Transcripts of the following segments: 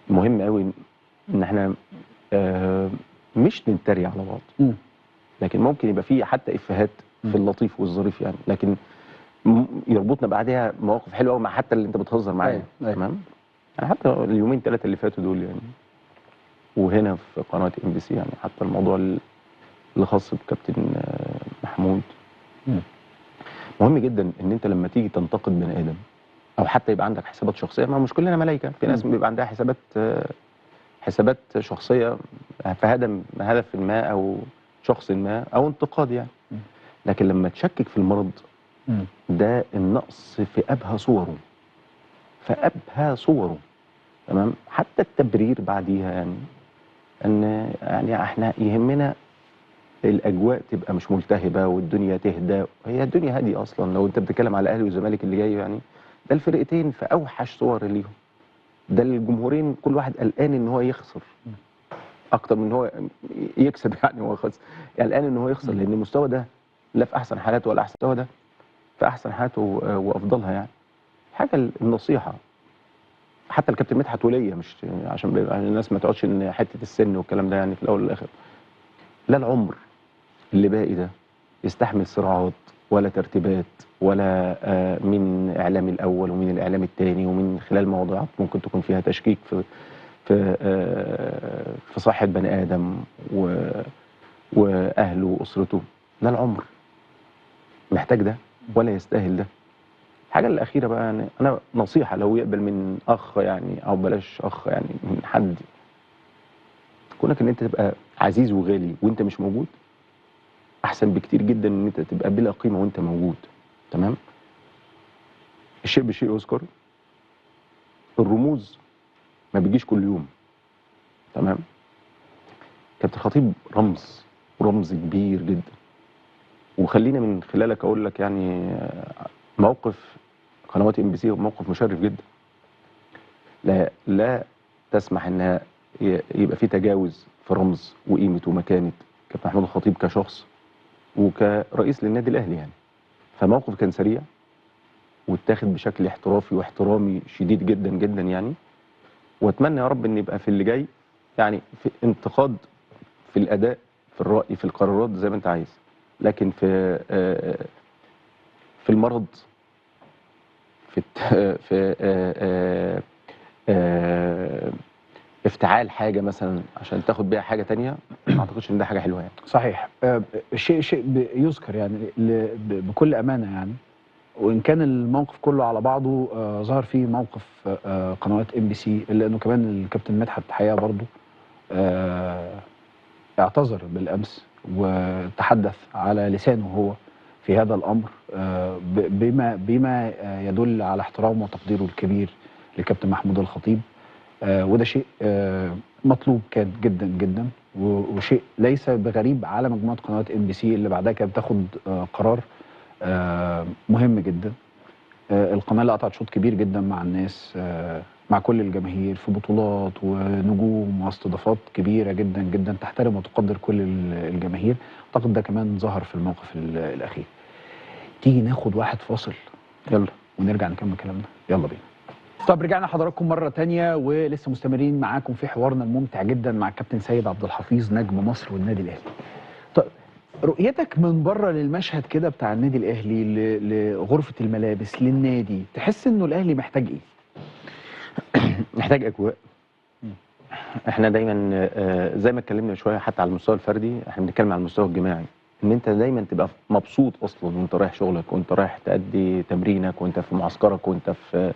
مهم قوي ان احنا مش نتريق على بعض، لكن ممكن يبقى في حتى افيهات في اللطيف والظريف يعني، لكن يربطنا بعدها مواقف حلوه قوي مع حتى اللي انت بتهزر معاه. تمام. يعني حتى اليومين ثلاثه اللي فاتوا دول يعني، وهنا في قناه MBC يعني، حتى الموضوع اللي خاص بكابتن محمود. مهم جدا ان انت لما تيجي تنتقد بني ادم او حتى يبقى عندك حسابات شخصيه، ما مش كلنا ملايكه، في ناس بيبقى عندها حسابات شخصيه في هدف ما او شخص ما او انتقاد يعني. لكن لما تشكك في المرض ده النقص في ابهى صوره، تمام. حتى التبرير بعديها يعني، ان يعني احنا يهمنا الاجواء تبقى مش ملتهبه والدنيا تهدى. هي الدنيا هاديه اصلا لو انت بتتكلم على الاهلي والزمالك اللي جاي يعني، ده الفرقتين في اوحش صور ليهم، ده الجمهورين كل واحد قلقان ان هو يخسر اكتر من هو يكسب يعني. هو خسر يعني، قلقان ان هو يخسر، لان المستوى ده لا في احسن حالاته ولا احسن، المستوى ده في احسن حالاته وافضلها يعني. حاجه النصيحه حتى الكابتن مدحت وليا، مش عشان الناس ما تقعدش ان حته السن والكلام ده يعني في الاول والاخر، لا العمر اللي باقي ده يستحمل صراعات ولا ترتيبات ولا مين اعلامي الاول ومين الاعلامي الثاني، ومن خلال موضوعات ممكن تكون فيها تشكيك في صحه بني ادم واهله واسرته. لا العمر محتاج ده ولا يستاهل ده. الحاجه الاخيره بقى يعني، انا نصيحه لو يقبل من اخ يعني، او بلاش اخ يعني، من حد، كونك ان انت تبقى عزيز وغالي وانت مش موجود احسن بكتير جدا من ان انت تبقى بلا قيمه وانت موجود. تمام. الشيء بشيء يذكر، الرموز ما بيجيش كل يوم. تمام. كابتن خطيب رمز كبير جدا، وخلينا من خلالك اقول لك يعني موقف قنوات MBC موقف مشرف جدا. لا تسمح انها يبقى في تجاوز في رمز وقيمه ومكانه كابتن محمود الخطيب كشخص وكرئيس للنادي الاهلي يعني. فموقف كان سريع واتاخد بشكل احترافي واحترامي شديد جدا جدا يعني. واتمنى يا رب ان يبقى في اللي جاي يعني في انتقاد في الاداء، في الراي، في القرارات زي ما انت عايز، لكن في المرض، في افتعال حاجه مثلا عشان تاخد بيها حاجه تانية، ما اعتقدش ان ده حاجه حلوه يعني. صحيح. شيء يذكر يعني بكل امانه يعني، وان كان الموقف كله على بعضه ظهر فيه موقف قنوات MBC، الا انه كمان الكابتن مدحت الحقيقه برضه اعتذر بالامس وتحدث على لسانه هو في هذا الامر بما يدل على احترامه وتقديره الكبير لكابتن محمود الخطيب. وده شيء مطلوب كان جدا جدا، وشيء ليس بغريب على مجموعه قنوات MBC اللي بعدها كانت بتاخد قرار مهم جدا. القناه اللي قطعت شوط كبير جدا مع الناس، مع كل الجماهير في بطولات ونجوم واستضافات كبيره جدا جدا تحترم وتقدر كل الجماهير. اعتقد ده كمان ظهر في الموقف الاخير. تيجي ناخد واحد فاصل يلا ونرجع نكمل كلامنا. يلا بينا. طب رجعنا حضراتكم مرة تانية ولسه مستمرين معاكم في حوارنا الممتع جدا مع الكابتن سيد عبد الحفيظ نجم مصر والنادي الأهلي. طب رؤيتك من بره للمشهد كده بتاع النادي الأهلي، لغرفة الملابس للنادي، تحس إنه الأهلي محتاج إيه؟ محتاج أجواء. احنا دايما زي ما اتكلمنا شوية حتى على المستوى الفردي، احنا بنتكلم على المستوى الجماعي، ان انت دايما تبقى مبسوط اصلا وانت رايح شغلك وانت رايح تأدي تمرينك وانت في معسكرك وانت في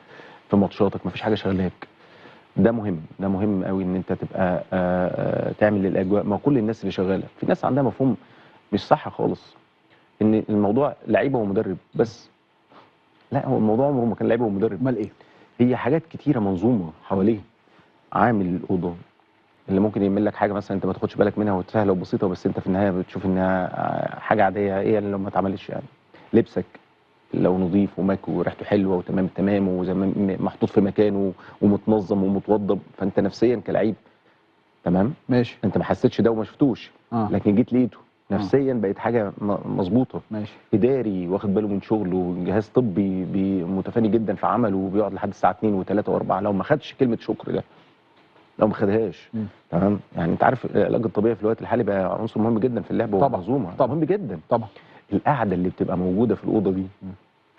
ماتشاتك، مفيش حاجه شغلاك. ده مهم قوي ان انت تبقى تعمل الاجواء. ما كل الناس اللي شغاله، في ناس عندها مفهوم مش صح خالص ان الموضوع لعيبه ومدرب بس. لا، هو الموضوع عمره ما كان لعيبه ومدرب. امال ايه؟ هي حاجات كتيره منظومه حواليه. عامل الاوضه اللي ممكن يعمل لك حاجه مثلا انت ما تاخدش بالك منها وسهله وبسيطه، بس انت في النهايه بتشوف انها حاجه عاديه، ايه اللي ما اتعملتش يعني. لبسك لو نظيف وماكو وريحته حلوه وتمام التمام وزمان محطوط في مكانه ومتنظم ومتوضب، فانت نفسيا كلاعب تمام ماشي. انت ما حسيتش ده وما شفتوش، لكن جيت لقيته نفسيا بقت حاجه مظبوطه. ماشي. اداري واخد باله من شغله، جهاز طبي متفاني جدا في عمله وبيقعد لحد الساعه 2 و3 و4، لو ما خدش كلمه شكر ده لو ما خدهاش. مم. تمام. يعني انت عارف العلاج الطبيعي في الوقت الحالي بقى عنصر مهم جدا في اللعبه طبعا. والمنظومه، طبعا. مهم جدا. طبعا. القعده اللي بتبقى موجوده في الاوضه دي، مم.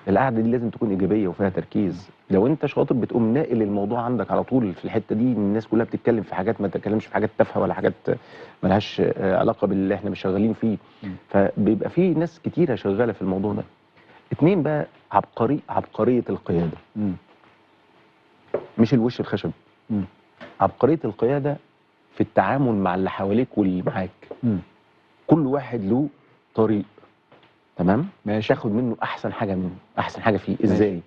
القعده دي لازم تكون ايجابيه وفيها تركيز. لو انت شاطر بتقوم ناقل الموضوع عندك على طول في الحته دي، الناس كلها بتتكلم في حاجات، ما تتكلمش في حاجات تافهه ولا حاجات ملهاش علاقه باللي احنا مش شغالين فيه. مم. فبيبقى في ناس كتيره شغاله في الموضوع ده. اتنين بقى، عبقريه القياده، مم. مش الوش الخشب. مم. عبقريه القياده في التعامل مع اللي حواليك واللي معاك. مم. كل واحد له طريق، تمام، ماشي. تاخد منه احسن حاجه منه، احسن حاجه فيه ازاي.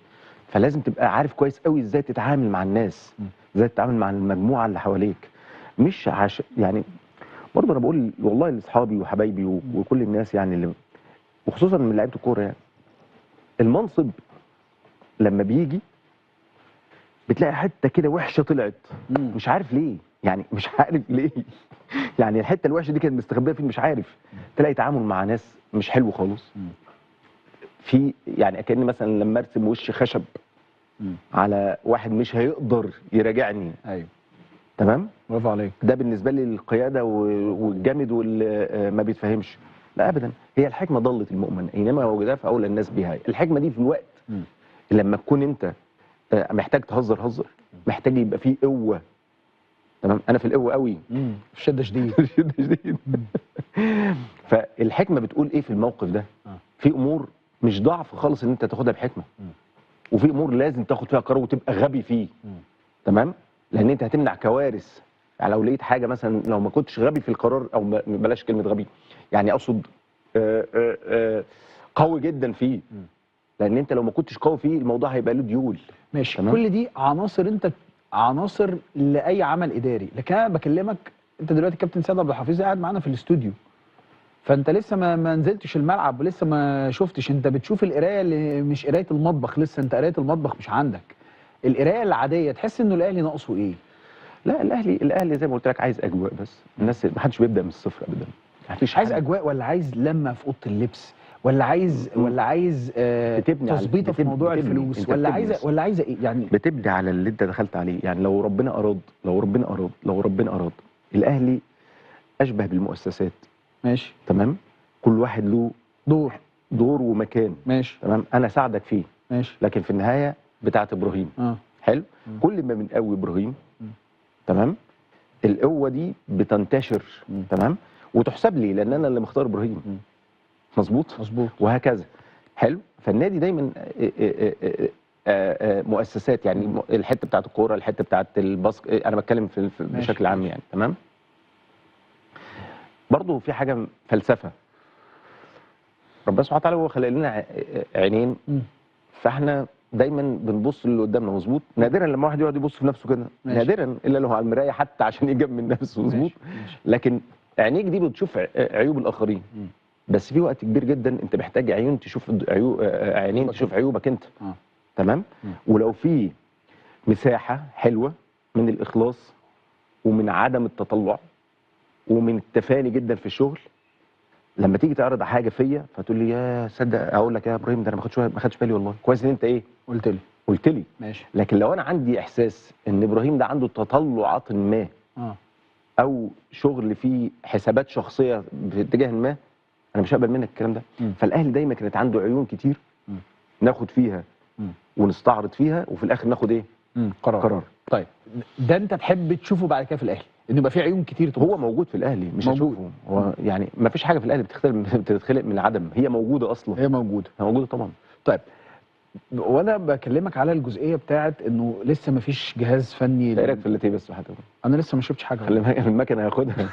فلازم تبقى عارف كويس قوي ازاي تتعامل مع الناس، ازاي تتعامل مع المجموعه اللي حواليك. مش يعني برضه انا بقول والله لاصحابي وحبايبي وكل الناس يعني اللي، وخصوصا من لعيبه الكوره يعني، المنصب لما بيجي بتلاقي حته كده وحشه طلعت، مش عارف ليه، يعني مش عارف ليه. يعني الحته الوحشه دي كانت مستخبيه فين مش عارف. تلاقي تعامل مع ناس مش حلو خالص. في يعني كأن مثلا لما ارسم وش خشب على واحد مش هيقدر يراجعني. ايوه. تمام. برافو عليك. ده بالنسبه لي القياده والجامد واللي ما بيتفهمش. لا ابدا، هي الحكمه ضلت المؤمن اينما وجدها فاولى الناس بها. الحكمه دي في الوقت لما تكون انت محتاج تهزر هزر، محتاج يبقى فيه قوه. تمام. انا في القوه قوي، في شده شديد. شده شديد. فالحكمه بتقول ايه في الموقف ده؟ في امور مش ضعف خالص ان انت تاخدها بحكمه، وفي امور لازم تاخد فيها قرار وتبقى غبي فيه. تمام. لان انت هتمنع كوارث. يعني لو لقيت حاجه مثلا، لو ما كنتش غبي في القرار، او بلاش كلمه غبي، يعني اقصد قوي جدا فيه. لان انت لو ما كنتش قوي فيه الموضوع هيبقى له ديول. ماشي. تمام؟ كل دي عناصر، انت عناصر لاي عمل اداري، لكن انا بكلمك انت دلوقتي كابتن سيد عبد الحفيظ قاعد معانا في الاستوديو، فانت لسه ما نزلتش الملعب ولسه ما شفتش. انت بتشوف القرايه اللي مش قرايه المطبخ، لسه انت قرايه المطبخ مش عندك. القرايه العاديه تحس انه الاهلي ناقصه ايه؟ لا، الاهلي زي ما قلت لك عايز اجواء. بس الناس ما حدش بيبدا من الصفر ابدا. مفيش عايز حد. اجواء، ولا عايز لمه في اوضه اللبس، ولا عايز بتبني تظبيطه في موضوع الفلوس، انت ولا بتبني عايزه ايه يعني؟ بتبني على اللي انت دخلت عليه. يعني لو ربنا اراد، لو ربنا اراد الاهلي اشبه بالمؤسسات. ماشي. تمام. كل واحد له دور ومكان. ماشي. تمام. انا ساعدك فيه. ماشي. لكن في النهايه بتاعت ابراهيم. حلو. كل ما بنقوي ابراهيم، تمام، القوه دي بتنتشر. تمام. وتحسب لي لان انا اللي مختار ابراهيم. مظبوط. وهكذا. حلو. فالنادي دايما مؤسسات. يعني الحته بتاعت الكوره، الحته بتاعت الباسك، انا بتكلم بشكل عام يعني. تمام. برضه في حاجه فلسفه. ربنا سبحانه وتعالى هو خلق لنا عينين، فاحنا دايما بنبص للي قدامنا. مظبوط. نادرا لما واحد يقعد يبص في نفسه كده، نادرا الا لو على المرايه حتى عشان يجمل نفسه. مظبوط. لكن عينيك دي بتشوف عيوب الاخرين. بس في وقت كبير جدا انت محتاج عيون تشوف عينين تشوف عيوبك انت. تمام. ولو في مساحه حلوه من الاخلاص ومن عدم التطلع ومن التفاني جدا في الشغل، لما تيجي تعرض حاجه فيا فتقول لي يا صدق اقول لك يا ابراهيم ده انا ما خدتش بالي، والله كويس ان انت ايه قلت لي. ماشي. لكن لو انا عندي احساس ان ابراهيم ده عنده تطلعات ما او شغل فيه حسابات شخصيه في اتجاه ما، انا مش هقبل منك الكلام ده. فالاهلي دايما كانت عنده عيون كتير ناخد فيها ونستعرض فيها، وفي الاخر ناخد ايه؟ قرار. طيب ده انت تحب تشوفه بعد كده في الاهلي، ان يبقى في عيون كتير تبص. هو موجود في الاهلي، مش هتشوفه. هو يعني ما فيش حاجه في الاهلي بتتخلق من العدم، هي موجوده اصلا. هي موجوده طبعا. طيب، وانا بكلمك على الجزئيه بتاعت انه لسه ما فيش جهاز فني. ايه رايك في اللاتيه بس حتى؟ انا لسه ما شفتش حاجه. خلي بالك المكنه هاخدها.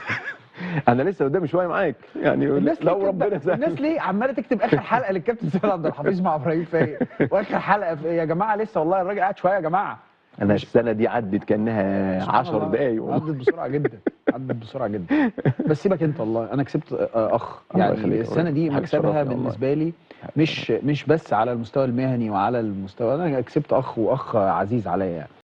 انا لسه قدامي شويه معاك يعني. لو ربنا سهل. الناس ليه عماله تكتب اخر حلقه للكابتن سيد عبد الحفيظ مع ابراهيم فايق، واخر حلقه يا جماعه لسه والله الراجل قاعد شويه يا جماعه. انا السنه دي عدت كانها 10 دقايق. عدت بسرعه جدا، عدت بسرعه جدا. بس سيبك انت، والله انا كسبت اخ يعني. السنه دي مكسبها بالنسبه لي مش بس على المستوى المهني وعلى المستوى، انا كسبت اخ، واخ عزيز عليا يعني.